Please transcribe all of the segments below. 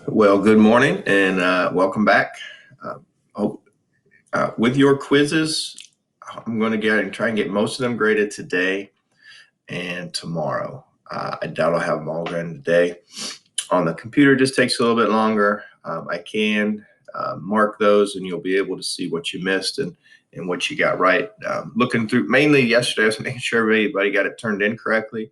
Well, good morning and welcome back. Uh, with your quizzes, I'm going to get and try and get most of them graded today and tomorrow. I doubt I'll have them all graded today. On the computer, it just takes a little bit longer. I can mark those and you'll be able to see what you missed and what you got right. Looking through, mainly yesterday, I was making sure everybody got it turned in correctly.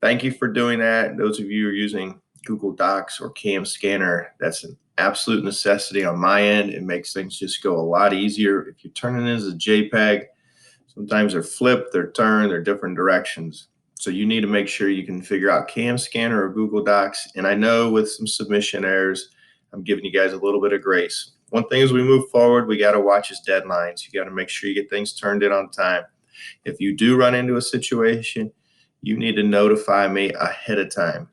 Thank you for doing that. Those of you who are using Google Docs or CAM Scanner, that's an absolute necessity on my end. It makes things just go a lot easier. If you're turning it as a JPEG, sometimes they're flipped, they're turned, they're different directions. So you need to make sure you can figure out CAM Scanner or Google Docs. And I know with some submission errors, I'm giving you guys a little bit of grace. One thing as we move forward, we got to watch is deadlines. You got to make sure you get things turned in on time. If you do run into a situation, you need to notify me ahead of time.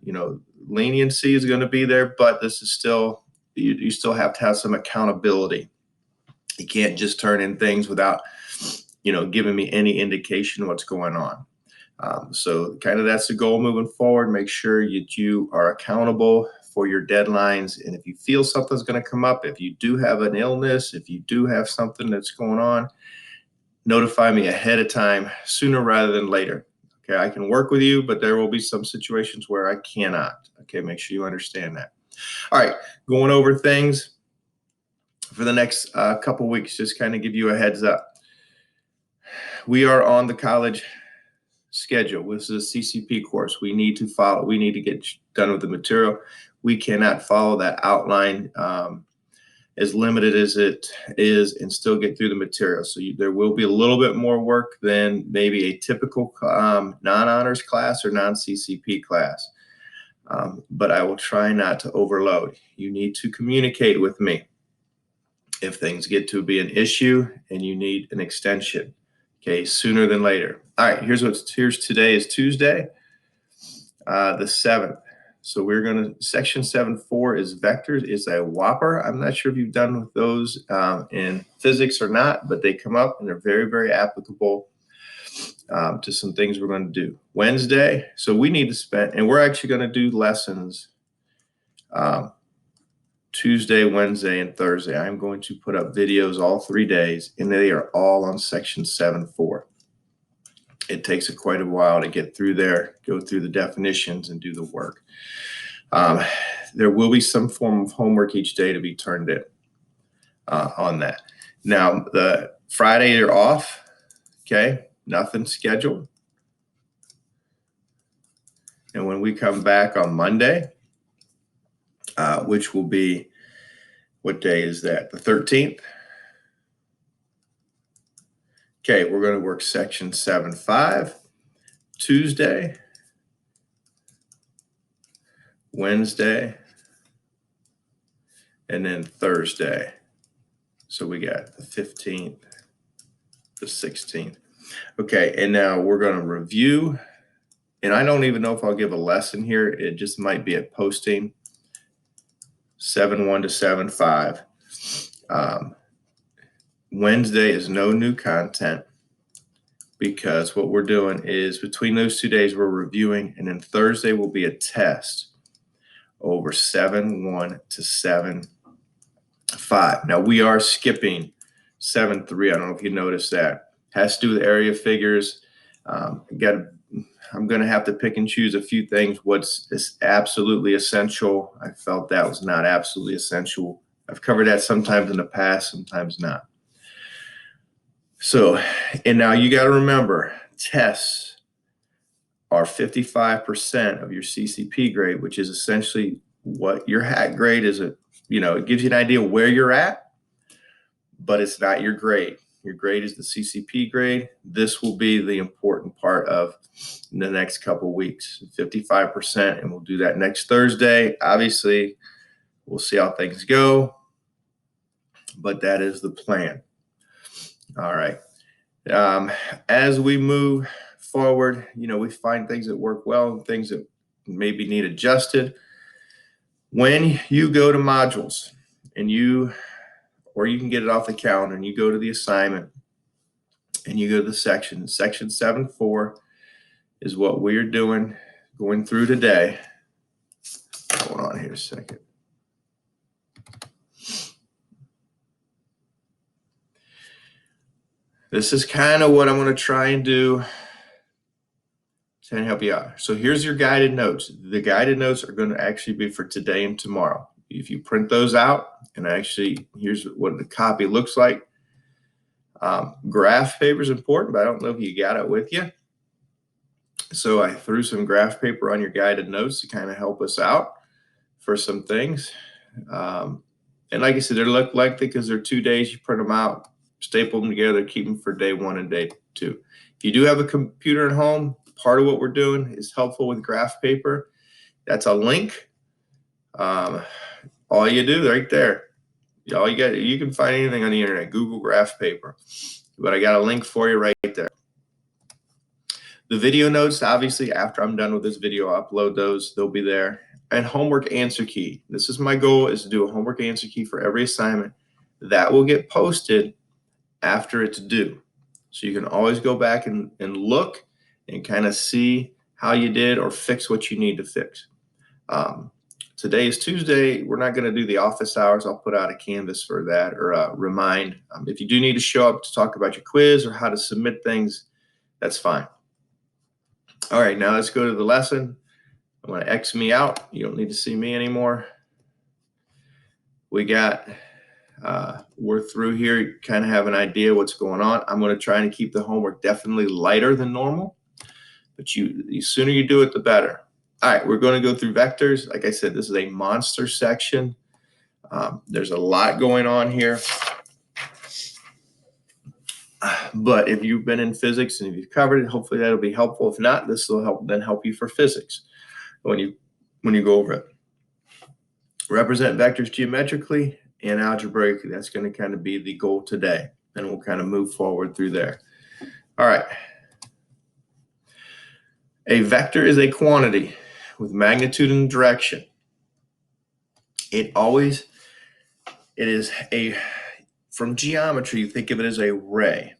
Leniency is going to be there, but this is still, you still have to have some accountability. You can't just turn in things without, giving me any indication of what's going on. So kind of that's the goal moving forward. Make sure that you are accountable for your deadlines. And if you feel something's going to come up, if you do have an illness, if you do have something that's going on, notify me ahead of time, sooner rather than later. Okay, I can work with you, but there will be some situations where I cannot. Okay, make sure you understand that. All right, going over things for the next couple weeks, just kind of give you a heads up. We are on the college schedule. This is a CCP course. We need to follow. We need to get done with the material. We cannot follow that outline as limited as it is and still get through the material. So there will be a little bit more work than maybe a typical non-honors class or non-CCP class. But I will try not to overload. You need to communicate with me if things get to be an issue and you need an extension, okay, sooner than later. All right, here's today is Tuesday, the 7th. So we're going to, section 7.4 is vectors. It's a whopper. I'm not sure if you've done with those in physics or not, but they come up and they're very, very applicable to some things we're going to do. Wednesday, so we need to spend, and we're actually going to do lessons Tuesday, Wednesday, and Thursday. I'm going to put up videos all 3 days, and they are all on section 7.4. It takes quite a while to get through there, go through the definitions, and do the work. There will be some form of homework each day to be turned in on that. Now, the Friday you're off, okay? Nothing scheduled. And when we come back on Monday, which will be, what day is that? The 13th. Okay, we're going to work section 7.5 Tuesday, Wednesday, and then Thursday. So we got the 15th, the 16th. Okay, and now we're going to review, and I don't even know if I'll give a lesson here. It just might be a posting, 7.1 to 7.5. Wednesday is no new content because what we're doing is between those 2 days we're reviewing, and then Thursday will be a test over 7.1 to 7.5. Now we are skipping 7.3. I don't know if you noticed that. Has to do with area figures. I'm going to have to pick and choose a few things. What's absolutely essential? I felt that was not absolutely essential. I've covered that sometimes in the past, sometimes not. So, and now you got to remember, tests are 55% of your CCP grade, which is essentially what your HAT grade is. It gives you an idea where you're at, but it's not your grade. Your grade is the CCP grade. This will be the important part of the next couple weeks, 55%, and we'll do that next Thursday. Obviously, we'll see how things go, but that is the plan. All right. As we move forward, we find things that work well and things that maybe need adjusted. When you go to modules and or you can get it off the calendar and you go to the assignment and you go to the section 7.4 is what we're going through today. Hold on here a second. This is kind of what I'm going to try and do to help you out. So here's your guided notes. The guided notes are going to actually be for today and tomorrow. If you print those out, and actually, here's what the copy looks like. Graph paper is important, but I don't know if you got it with you. So I threw some graph paper on your guided notes to kind of help us out for some things. And like I said, they're look likely because they're 2 days. You print them out, staple them together, keep them for day 1 and day 2. If you do have a computer at home, part of what we're doing is helpful with graph paper. That's a link. All you do right there. All you got, you can find anything on the internet, Google graph paper. But I got a link for you right there. The video notes, obviously, after I'm done with this video, I'll upload those. They'll be there. And homework answer key. This is my goal, is to do a homework answer key for every assignment. That will get posted after it's due. So you can always go back and look and kind of see how you did or fix what you need to fix. Today is Tuesday. We're not going to do the office hours. I'll put out a Canvas for that, or a remind. If you do need to show up to talk about your quiz or how to submit things, that's fine. All right, now let's go to the lesson. I'm going to X me out. You don't need to see me anymore. We got, we're through here. You kind of have an idea what's going on. I'm going to try and keep the homework definitely lighter than normal, but the sooner you do it, the better. All right, we're going to go through vectors. Like I said, this is a monster section. There's a lot going on here. But if you've been in physics and if you've covered it, hopefully that'll be helpful. If not, this will help you for physics when you go over it. Represent vectors geometrically and algebraically. That's going to kind of be the goal today, and we'll kind of move forward through there. All right. A vector is a quantity with magnitude and direction. It is from geometry, you think of it as a ray.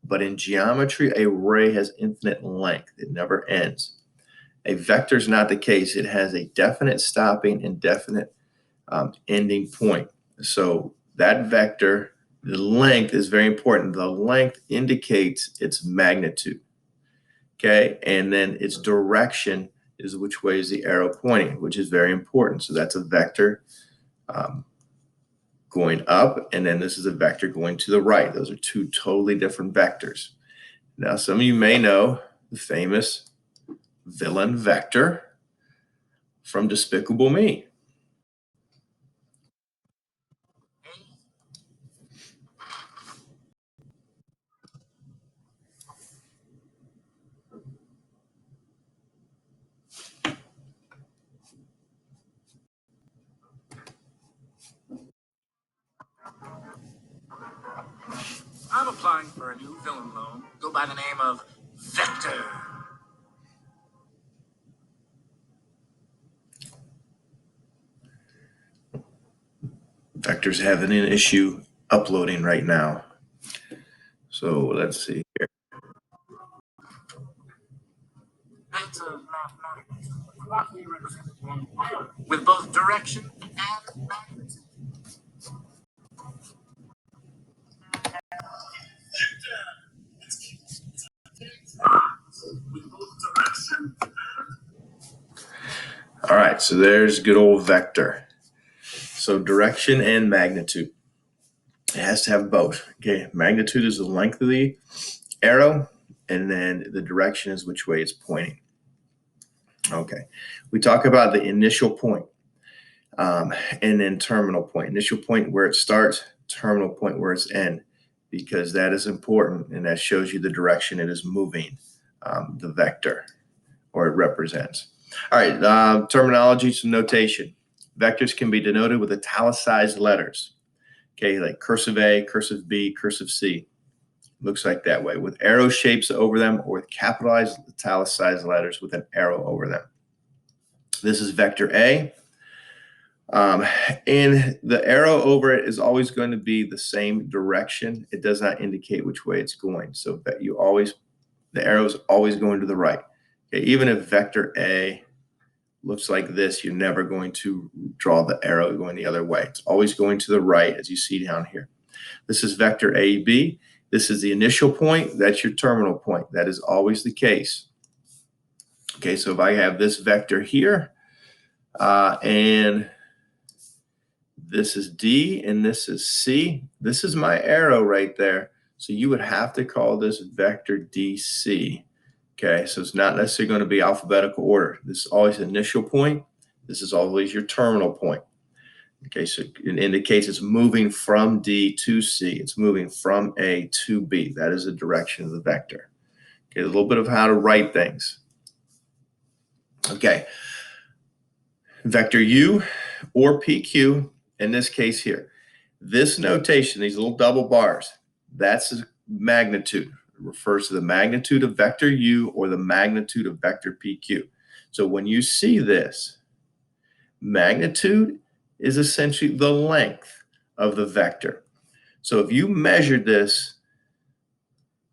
But in geometry, a ray has infinite length. It never ends. A vector is not the case. It has a definite stopping and definite ending point. So that vector, the length is very important. The length indicates its magnitude. Okay, and then its direction is which way is the arrow pointing, which is very important. So that's a vector going up, and then this is a vector going to the right. Those are two totally different vectors. Now, some of you may know the famous villain vector from Despicable Me. I'm applying for a new villain loan. Go by the name of Vector. Vector's having an issue uploading right now. So let's see here. That's a mathematical quantity represented with both direction and magnitude. All right, so there's good old vector. So direction and magnitude. It has to have both. Okay, magnitude is the length of the arrow, and then the direction is which way it's pointing. Okay, we talk about the initial point, and then terminal point. Initial point where it starts, terminal point where it's end, because that is important, and that shows you the direction it is moving, the vector, or it represents. All right, terminology, some notation. Vectors can be denoted with italicized letters. Okay, like cursive A, cursive B, cursive C. Looks like that way, with arrow shapes over them, or with capitalized italicized letters with an arrow over them. This is vector A. And the arrow over it is always going to be the same direction. It does not indicate which way it's going. So that the arrow is always going to the right. Okay, even if vector A looks like this, you're never going to draw the arrow going the other way. It's always going to the right, as you see down here. This is vector AB. This is the initial point. That's your terminal point. That is always the case. Okay, so if I have this vector here, and this is D and this is C, this is my arrow right there. So you would have to call this vector DC. Okay, so it's not necessarily going to be alphabetical order. This is always the initial point. This is always your terminal point. Okay, so it indicates it's moving from D to C. It's moving from A to B. That is the direction of the vector. Okay, a little bit of how to write things. Okay, vector U or PQ, in this case here. This notation, these little double bars, that's the magnitude. It refers to the magnitude of vector U or the magnitude of vector PQ. So when you see this, magnitude is essentially the length of the vector. So if you measured this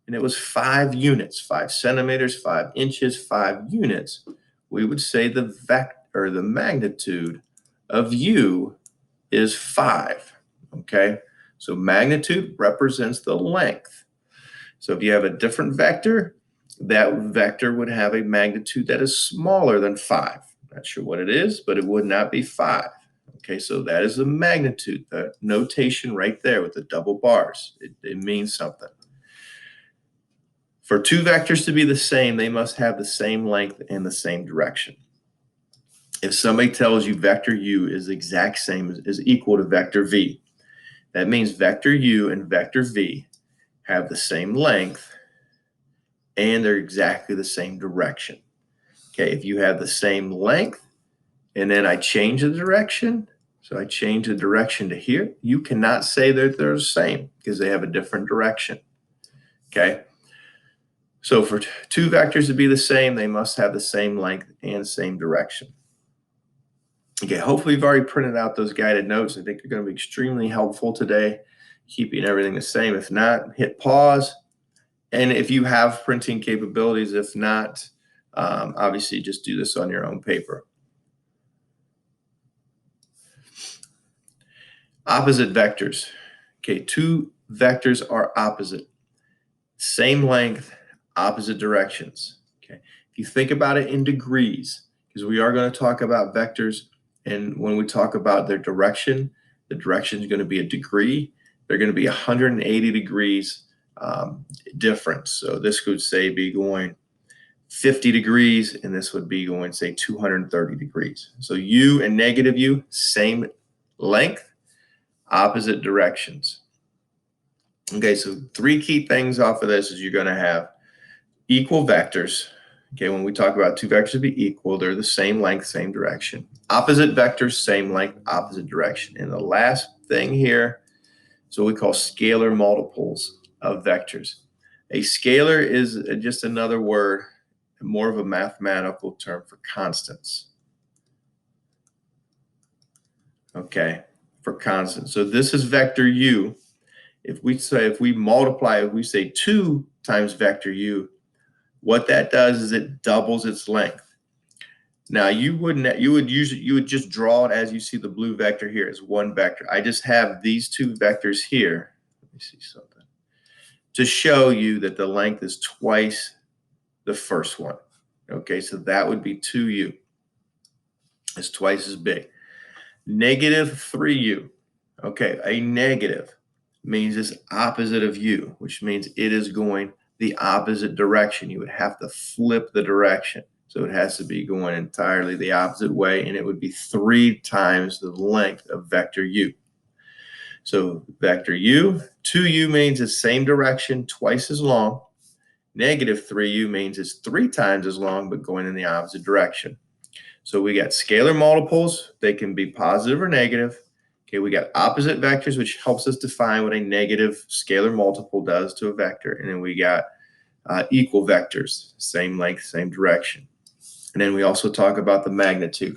and it was 5 units, 5 centimeters, 5 inches, 5 units, we would say the vector or the magnitude of U is 5. Okay, so magnitude represents the length. So if you have a different vector, that vector would have a magnitude that is smaller than 5. Not sure what it is, but it would not be 5. Okay, so that is the magnitude, the notation right there with the double bars. It means something. For two vectors to be the same, they must have the same length and the same direction. If somebody tells you vector U is the exact same is equal to vector V, that means vector U and vector V have the same length and they're exactly the same direction. Okay, if you have the same length and then I change the direction, so I change the direction to here, you cannot say that they're the same because they have a different direction. Okay, so for two vectors to be the same, they must have the same length and same direction. Okay, hopefully you've already printed out those guided notes. I think they're going to be extremely helpful today, keeping everything the same. If not, hit pause. And if you have printing capabilities, if not, obviously just do this on your own paper. Opposite vectors. Okay, two vectors are opposite. Same length, opposite directions. Okay, if you think about it in degrees, because we are going to talk about vectors, and when we talk about their direction, the direction is going to be a degree. They're going to be 180 degrees difference. So this could say be going 50 degrees, and this would be going, say, 230 degrees. So U and negative U, same length, opposite directions. Okay, so 3 key things off of this is you're going to have equal vectors. Okay, when we talk about two vectors to be equal, they're the same length, same direction. Opposite vectors, same length, opposite direction. And the last thing here is what we call scalar multiples of vectors. A scalar is just another word, more of a mathematical term for constants. Okay, for constants. So this is vector U. If we multiply, if we say 2 times vector U, what that does is it doubles its length. Now you would just draw it as you see the blue vector here as one vector. I just have these 2 vectors here. Let me see something to show you that the length is twice the first one. Okay, so that would be 2U. It's twice as big. Negative 3U. Okay, a negative means it's opposite of U, which means it is going the opposite direction. You would have to flip the direction. So it has to be going entirely the opposite way, and it would be 3 times the length of vector U. So vector U, 2U means the same direction, twice as long. Negative 3U means it's 3 times as long, but going in the opposite direction. So we got scalar multiples. They can be positive or negative. Okay, we got opposite vectors, which helps us define what a negative scalar multiple does to a vector. And then we got equal vectors, same length, same direction. And then we also talk about the magnitude,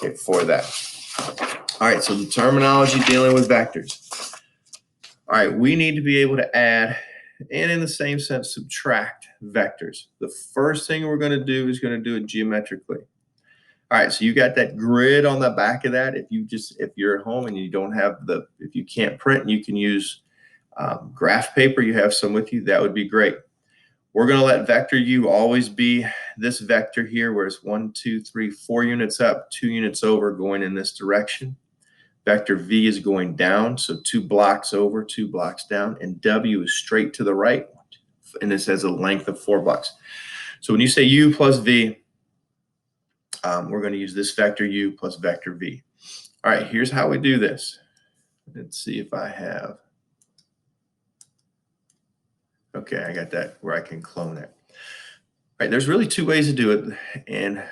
okay, for that. All right, so the terminology dealing with vectors. All right, we need to be able to add and in the same sense subtract vectors. The first thing we're going to do is going to do it geometrically. All right, so you got that grid on the back of that. If you're at home and you don't have if you can't print, you can use graph paper, you have some with you, that would be great. We're going to let vector u always be this vector here, where it's 1, 2, 3, 4 units up, 2 units over, going in this direction. Vector v is going down, so 2 blocks over, 2 blocks down, and w is straight to the right, and this has a length of 4 blocks. So when you say u plus v, we're going to use this vector u plus vector v. All right, here's how we do this. Let's see if I have. Okay, I got that where I can clone it. All right, there's really 2 ways to do it. And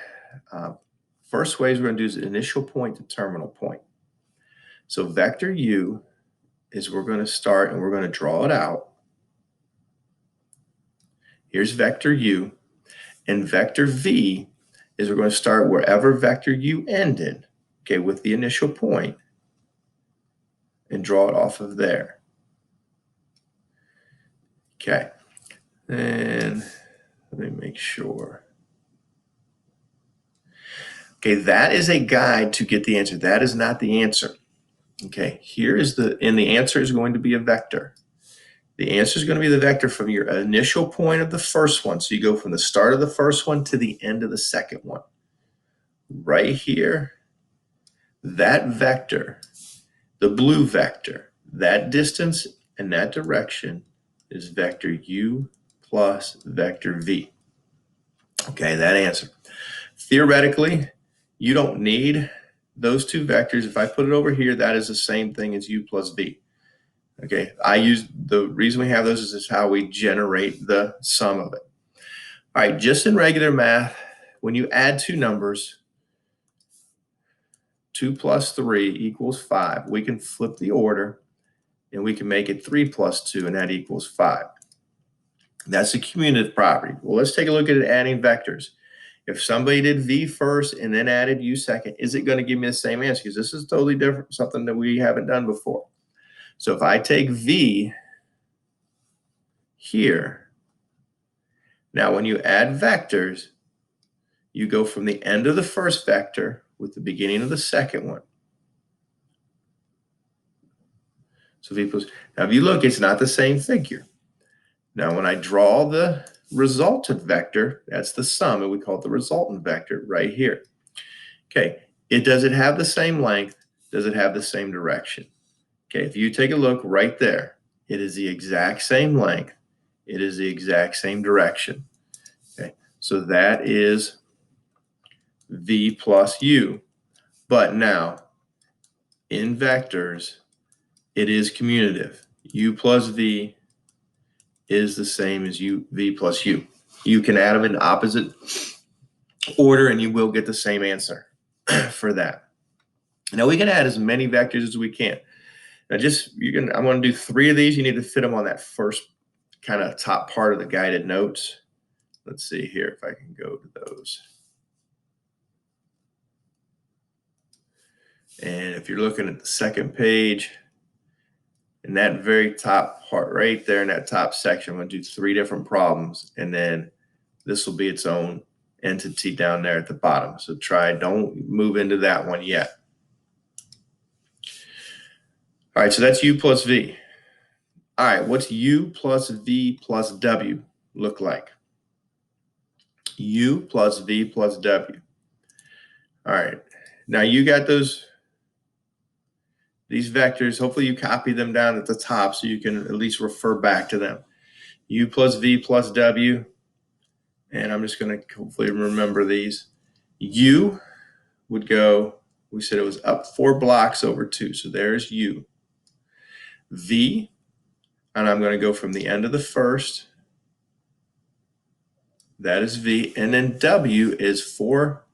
first ways we're going to do is initial point to terminal point. So vector u is we're going to start and we're going to draw it out. Here's vector u. And vector v is we're going to start wherever vector u ended, okay, with the initial point, and draw it off of there. Okay, and let me make sure. Okay, that is a guide to get the answer. That is not the answer. Okay, here is and the answer is going to be a vector. The answer is going to be the vector from your initial point of the first one. So you go from the start of the first one to the end of the second one. Right here, that vector, the blue vector, that distance and that direction is vector u plus vector v. Okay, that answer. Theoretically, you don't need those 2 vectors. If I put it over here, that is the same thing as u plus v. Okay, the reason we have those is how we generate the sum of it. All right, just in regular math, when you add 2 numbers, 2 plus 3 equals 5, we can flip the order and we can make it 3 plus 2, and that equals 5. That's a commutative property. Well, let's take a look at adding vectors. If somebody did v first and then added u second, is it going to give me the same answer? Because this is totally different, something that we haven't done before. So if I take v here, now when you add vectors, you go from the end of the first vector with the beginning of the second one. So v plus, now if you look, it's not the same figure. Now when I draw the resultant vector, that's the sum, and we call it the resultant vector right here. Okay, does it have the same length? Does it have the same direction? Okay, if you take a look right there, it is the exact same length. It is the exact same direction. Okay, so that is v plus u. But now, in vectors, it is commutative. U plus v is the same as v plus u. You can add them in opposite order and you will get the same answer for that. Now we can add as many vectors as we can. Now I'm going to do 3 of these. You need to fit them on that first kind of top part of the guided notes. Let's see here if I can go to those. And if you're looking at the second page, in that very top part right there in that top section, I'm going to do 3 different problems, and then this will be its own entity down there at the bottom. So don't move into that one yet. All right, so that's u plus v. All right, what's u plus v plus w look like? U plus v plus w. All right, now you got these vectors. Hopefully you copy them down at the top so you can at least refer back to them. U plus v plus w, and I'm just going to hopefully remember these. U would go, we said it was up 4 blocks over 2, so there's u. V, and I'm going to go from the end of the first, that is v, and then w is 4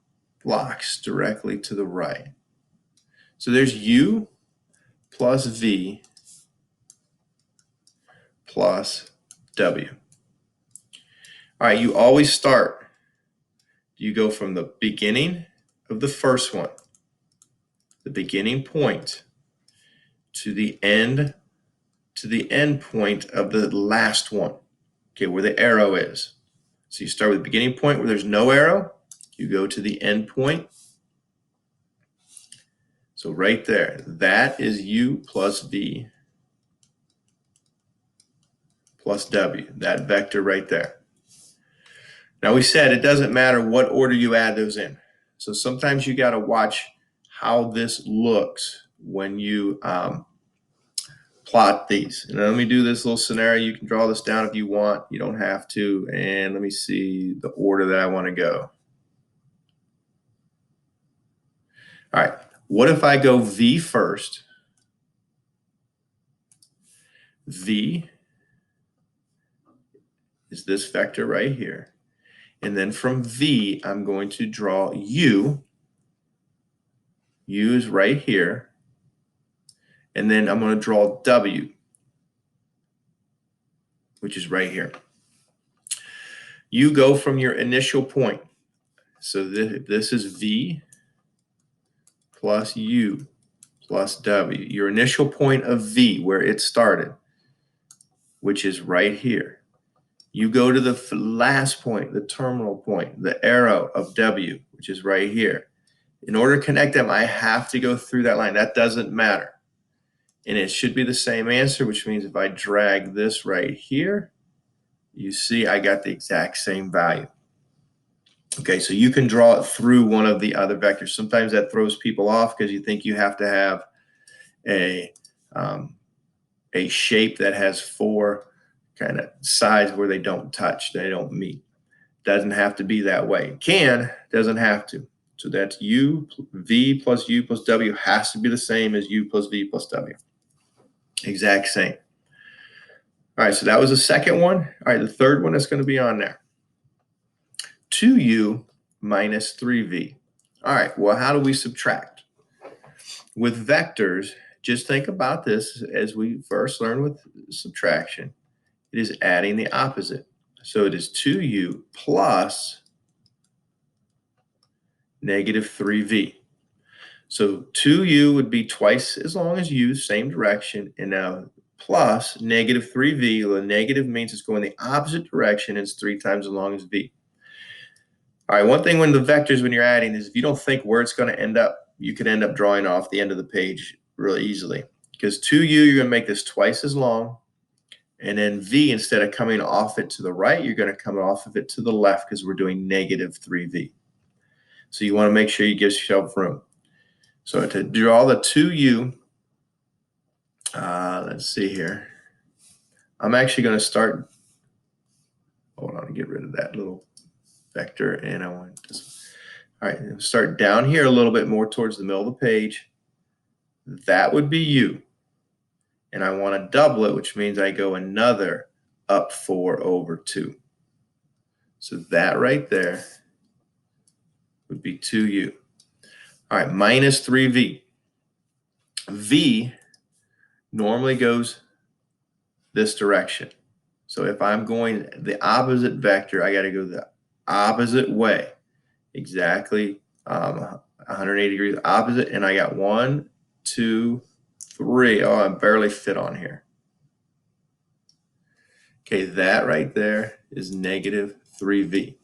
blocks directly to the right. So there's u plus v plus w. All right, you always start. You go from the beginning of the first one, the beginning point, to the end point of the last one, okay, where the arrow is. So you start with the beginning point where there's no arrow, you go to the end point. So right there, that is u plus v plus W, that vector right there. Now we said it doesn't matter what order you add those in. So sometimes you got to watch how this looks when you plot these. And let me do this little scenario. You can draw this down if you want. You don't have to. And let me see the order that I want to go. All right. What if I go V first? V is this vector right here. And then from V, I'm going to draw U. U is right here. And then I'm going to draw W, which is right here. You go from your initial point. So this is V plus U plus W. Your initial point of V, where it started, which is right here. You go to the last point, the terminal point, the arrow of W, which is right here. In order to connect them, I have to go through that line. That doesn't matter. And it should be the same answer, which means if I drag this right here, you see I got the exact same value. Okay, so you can draw it through one of the other vectors. Sometimes that throws people off because you think you have to have a shape that has four kind of sides where they don't touch, they don't meet. Doesn't have to be that way. It can, doesn't have to. So that's U, V plus U plus W has to be the same as U plus V plus W. Exact same. All right, so that was the second one. All right, the third one is going to be on there. 2U minus 3V. All right, well, how do we subtract? With vectors, just think about this as we first learned with subtraction. It is adding the opposite. So it is 2U plus negative 3V. So 2U would be twice as long as U, same direction, and now plus negative 3V. The negative means it's going the opposite direction, and it's 3 times as long as V. All right, one thing when the vectors, when you're adding, is if you don't think where it's going to end up, you could end up drawing off the end of the page really easily. Because 2U, you're going to make this twice as long. And then V, instead of coming off it to the right, you're going to come off of it to the left because we're doing negative 3V. So you want to make sure you give yourself room. So to draw the 2U, let's see here. I'm actually going to start, hold on, get rid of that little vector. And I want this. All right, start down here a little bit more towards the middle of the page. That would be U. And I want to double it, which means I go another up 4 over 2. So that right there would be 2U. All right, minus 3V. V normally goes this direction. So if I'm going the opposite vector, I got to go the opposite way. Exactly 180 degrees opposite. And I got 1, 2, 3. Oh, I barely fit on here. Okay, that right there is negative 3V.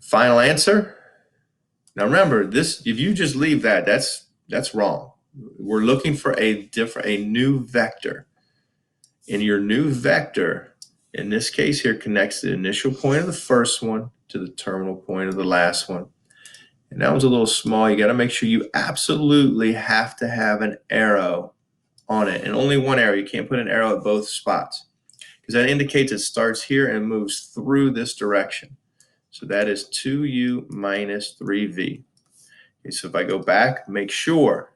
Final answer. Now remember, this, if you just leave that, that's wrong. We're looking for a new vector. And your new vector, in this case here, connects the initial point of the first one to the terminal point of the last one. And that one's a little small. You got to make sure you absolutely have to have an arrow on it, and only one arrow. You can't put an arrow at both spots because that indicates it starts here and moves through this direction. So that is 2U minus 3V. Okay, so if I go back, make sure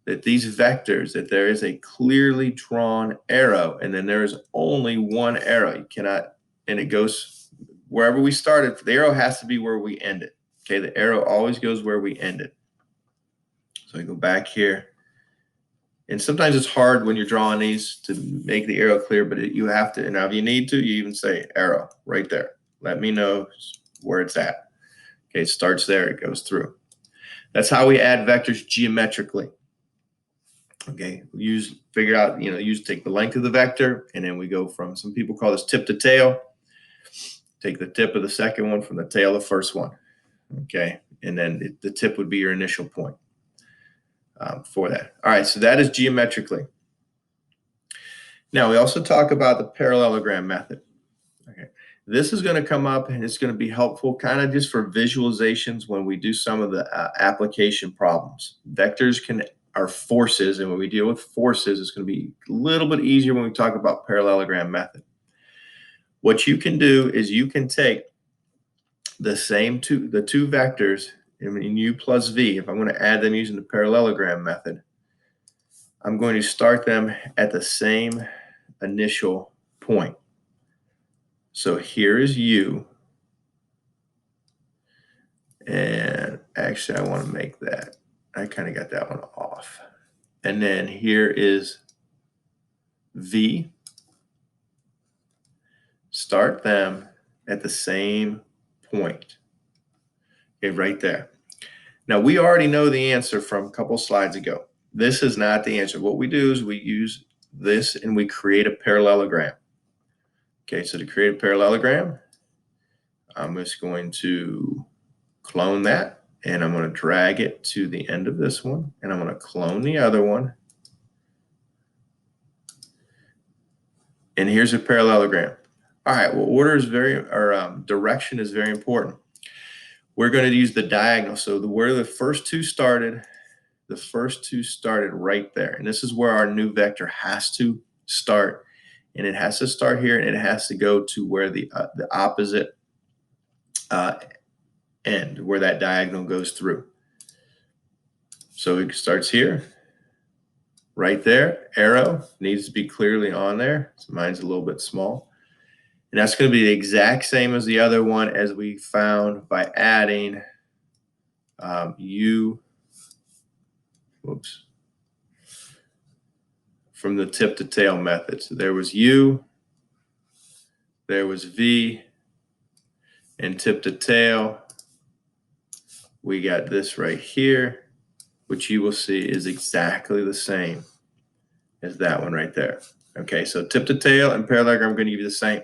that these vectors, that there is a clearly drawn arrow, and then there is only one arrow. You cannot, and it goes wherever we started. The arrow has to be where we end it. Okay, the arrow always goes where we end it. So I go back here. And sometimes it's hard when you're drawing these to make the arrow clear, but you have to, and now if you need to, you even say arrow right there. Let me know where it's at. Okay, it starts there, it goes through. That's how we add vectors geometrically. Okay, figure out, take the length of the vector, and then we go from, some people call this tip to tail. Take the tip of the second one from the tail of the first one. Okay, and then the tip would be your initial point for that. All right, so that is geometrically. Now, we also talk about the parallelogram method. Okay. This is going to come up and it's going to be helpful kind of just for visualizations when we do some of the application problems. Vectors are forces, and when we deal with forces, it's going to be a little bit easier when we talk about parallelogram method. What you can do is you can take the two vectors in u plus v. If I'm going to add them using the parallelogram method, I'm going to start them at the same initial point. So here is u, and actually I want to make that, I kind of got that one off. And then here is v. Start them at the same point. Okay, right there. Now, we already know the answer from a couple slides ago. This is not the answer. What we do is we use this and we create a parallelogram. Okay, so to create a parallelogram, I'm just going to clone that, and I'm going to drag it to the end of this one, and I'm going to clone the other one. And here's a parallelogram. All right, well, direction is very important. We're going to use the diagonal. So where the first two started right there. And this is where our new vector has to start. And it has to start here, and it has to go to where the opposite end, where that diagonal goes through. So it starts here, right there. Arrow needs to be clearly on there. So mine's a little bit small. And that's going to be the exact same as the other one, as we found by adding u, from the tip to tail method. So there was u, there was v, and tip to tail. We got this right here, which you will see is exactly the same as that one right there. Okay, so tip to tail and parallelogram, I'm going to give you the same.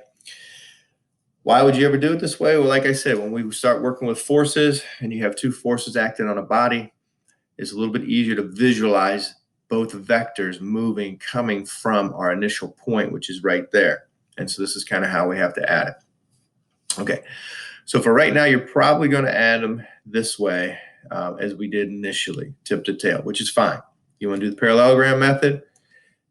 Why would you ever do it this way? Well, like I said, when we start working with forces and you have two forces acting on a body, it's a little bit easier to visualize both vectors moving, coming from our initial point, which is right there. And so this is kind of how we have to add it. Okay, so for right now, you're probably going to add them this way as we did initially, tip to tail, which is fine. You want to do the parallelogram method?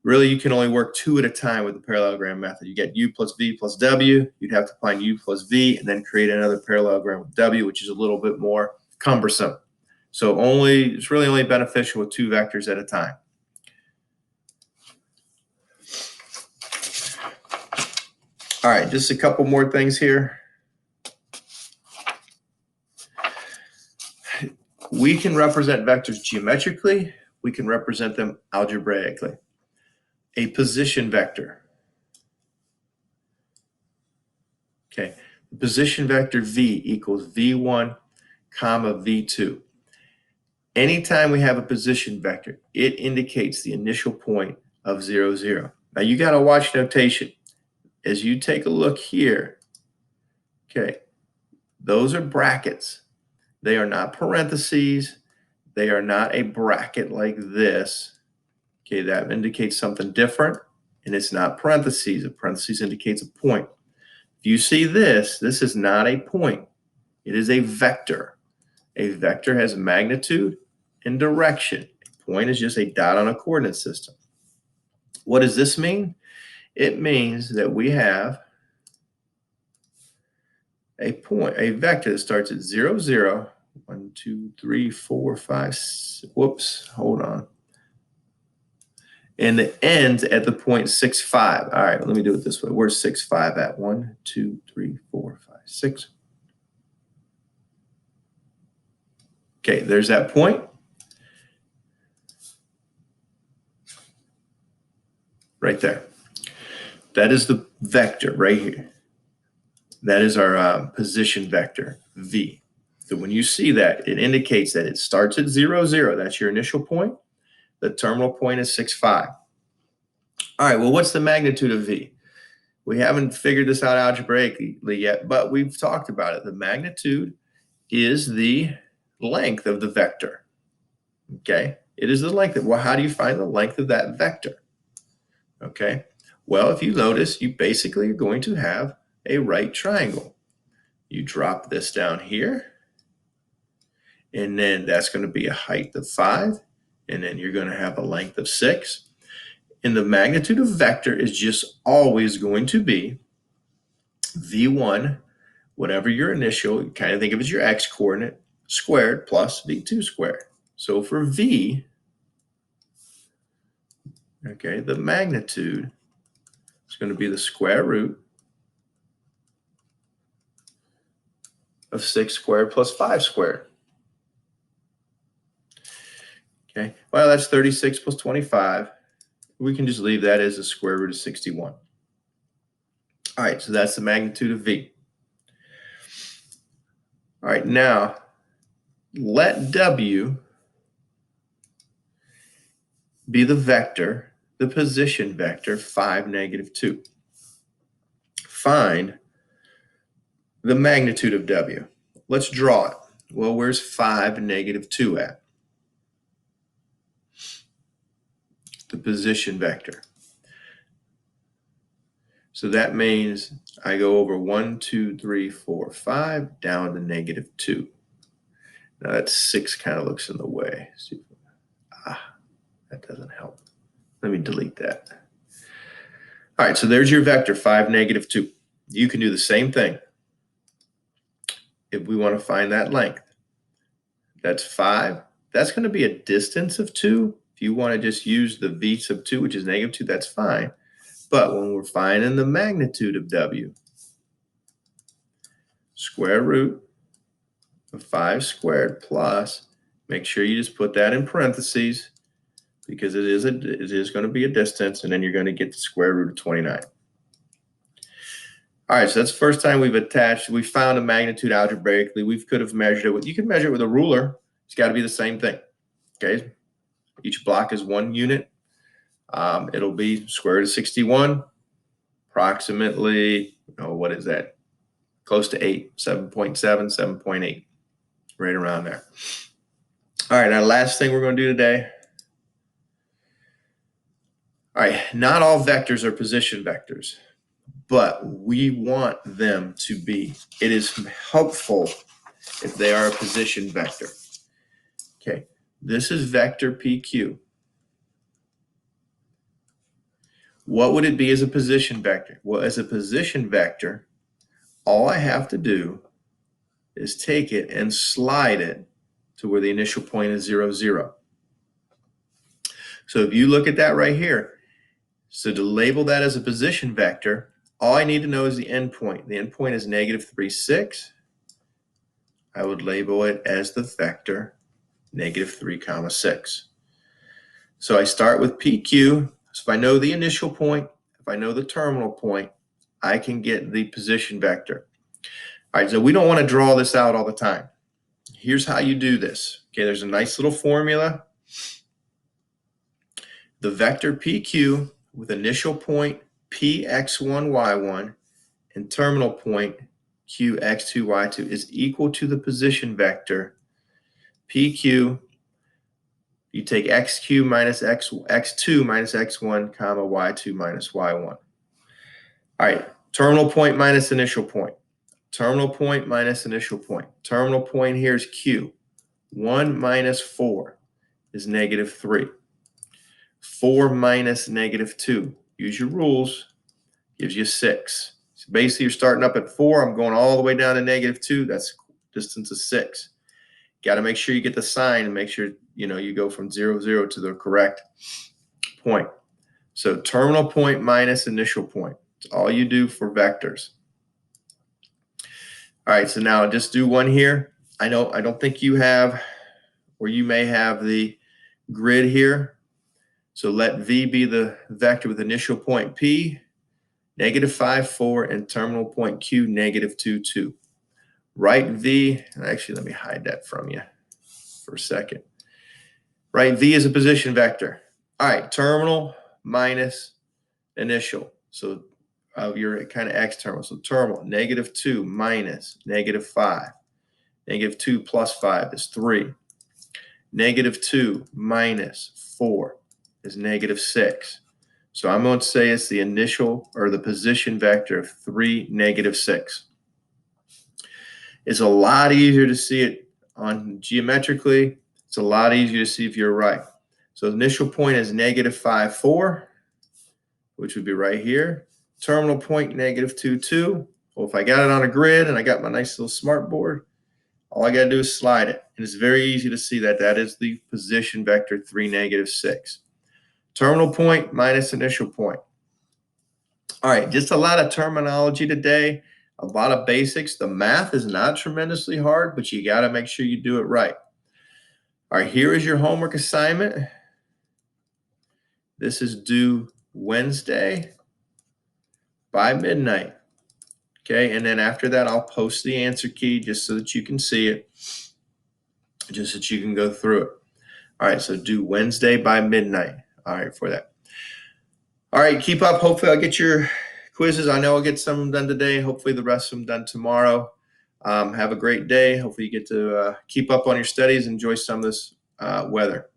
Really, you can only work two at a time with the parallelogram method. You get u plus v plus w. You'd have to find u plus v and then create another parallelogram with w, which is a little bit more cumbersome. So it's really only beneficial with two vectors at a time. All right, just a couple more things here. We can represent vectors geometrically. We can represent them algebraically. A position vector. Okay, the position vector v equals v1 comma v2. Anytime we have a position vector, it indicates the initial point of 0, 0. Now you got to watch notation. As you take a look here, okay, those are brackets. They are not parentheses. They are not a bracket like this. Okay, that indicates something different, and it's not parentheses. A parentheses indicates a point. If you see this is not a point. It is a vector. A vector has magnitude and direction. A point is just a dot on a coordinate system. What does this mean? It means that we have a vector that starts at 0, 0, 1, 2, 3, 4, 5, whoops, hold on. And it ends at the point 6, 5. All right, let me do it this way. Where's 6, 5 at? 1, 2, 3, 4, 5, 6. Okay, there's that point. Right there. That is the vector right here. That is our position vector, v. So when you see that, it indicates that it starts at 0, 0. That's your initial point. The terminal point is 6, 5. All right, well, what's the magnitude of v? We haven't figured this out algebraically yet, but we've talked about it. The magnitude is the length of the vector. Okay, it is the length. Well, how do you find the length of that vector? Okay, Well, if you notice, you basically are going to have a right triangle. You drop this down here, and then that's going to be a height of 5, and then you're going to have a length of 6. And the magnitude of vector is just always going to be v1, whatever your initial, you kind of think of as your x coordinate, squared plus v2 squared. So for v, okay, the magnitude is going to be the square root of 6 squared plus 5 squared. Okay, well, that's 36 plus 25. We can just leave that as the square root of 61. All right, so that's the magnitude of v. All right, now let w be the vector, the position vector, 5, -2. Find the magnitude of w. Let's draw it. Well, where's 5, -2 at? The position vector. So that means I go over 1, 2, 3, 4, 5, down to -2. Now that 6 kind of looks in the way. That doesn't help. Let me delete that. All right, so there's your vector, 5, -2. You can do the same thing if we want to find that length. That's 5. That's going to be a distance of 2. If you want to just use the v sub 2, which is -2, that's fine. But when we're finding the magnitude of w, square root of 5 squared plus, make sure you just put that in parentheses because it is going to be a distance, and then you're going to get the square root of 29. All right, so that's the first time we found a magnitude algebraically. We could have measured it with, you can measure it with a ruler. It's got to be the same thing, okay? Each block is 1 unit. It'll be square root of 61, approximately, what is that? Close to 8, 7.7, 7.8, right around there. All right, now last thing we're going to do today. All right, not all vectors are position vectors, but we want them to be. It is helpful if they are a position vector. Okay, this is vector PQ. What would it be as a position vector? Well, as a position vector, all I have to do is take it and slide it to where the initial point is 0, 0. So if you look at that right here, so to label that as a position vector, all I need to know is the endpoint. The endpoint is -3, 6. I would label it as the vector -3, 6. So I start with PQ. So if I know the initial point, if I know the terminal point, I can get the position vector. All right, so we don't want to draw this out all the time. Here's how you do this. Okay, there's a nice little formula. The vector PQ with initial point Px1, y1 and terminal point Qx2, y2 is equal to the position vector PQ. You take xq minus x2 minus x1, comma, y2 minus y1. All right, terminal point minus initial point. Terminal point minus initial point. Terminal point here is q. 1 minus 4 is -3. 4 minus -2. Use your rules. Gives you 6. So basically, you're starting up at 4. I'm going all the way down to -2. That's distance of 6. Got to make sure you get the sign and make sure you go from 0, 0 to the correct point. So terminal point minus initial point. It's all you do for vectors. All right, so now just do one here. I don't think you have, or you may have the grid here. So let V be the vector with initial point P, -5, 4, and terminal point Q, -2, 2. Write V, actually let me hide that from you for a second. Right, V is a position vector. All right, terminal minus initial. So your kind of external. So terminal, -2 minus -5. -2 plus 5 is 3. -2 minus 4 is -6. So I'm going to say it's the initial or the position vector of 3, -6. It's a lot easier to see it on geometrically. It's a lot easier to see if you're right. So the initial point is -5, 4, which would be right here. Terminal point -2, 2. Well, if I got it on a grid and I got my nice little smart board, all I got to do is slide it. And it's very easy to see that that is the position vector 3, -6. Terminal point minus initial point. All right, just a lot of terminology today, a lot of basics. The math is not tremendously hard, but you got to make sure you do it right. All right, here is your homework assignment. This is due Wednesday by midnight. Okay, and then after that, I'll post the answer key just so that you can see it, just so that you can go through it. All right, so due Wednesday by midnight. All right, for that. All right, keep up. Hopefully, I'll get your quizzes. I know I'll get some done today. Hopefully, the rest of them done tomorrow. Have a great day. Hopefully, you get to keep up on your studies. Enjoy some of this weather.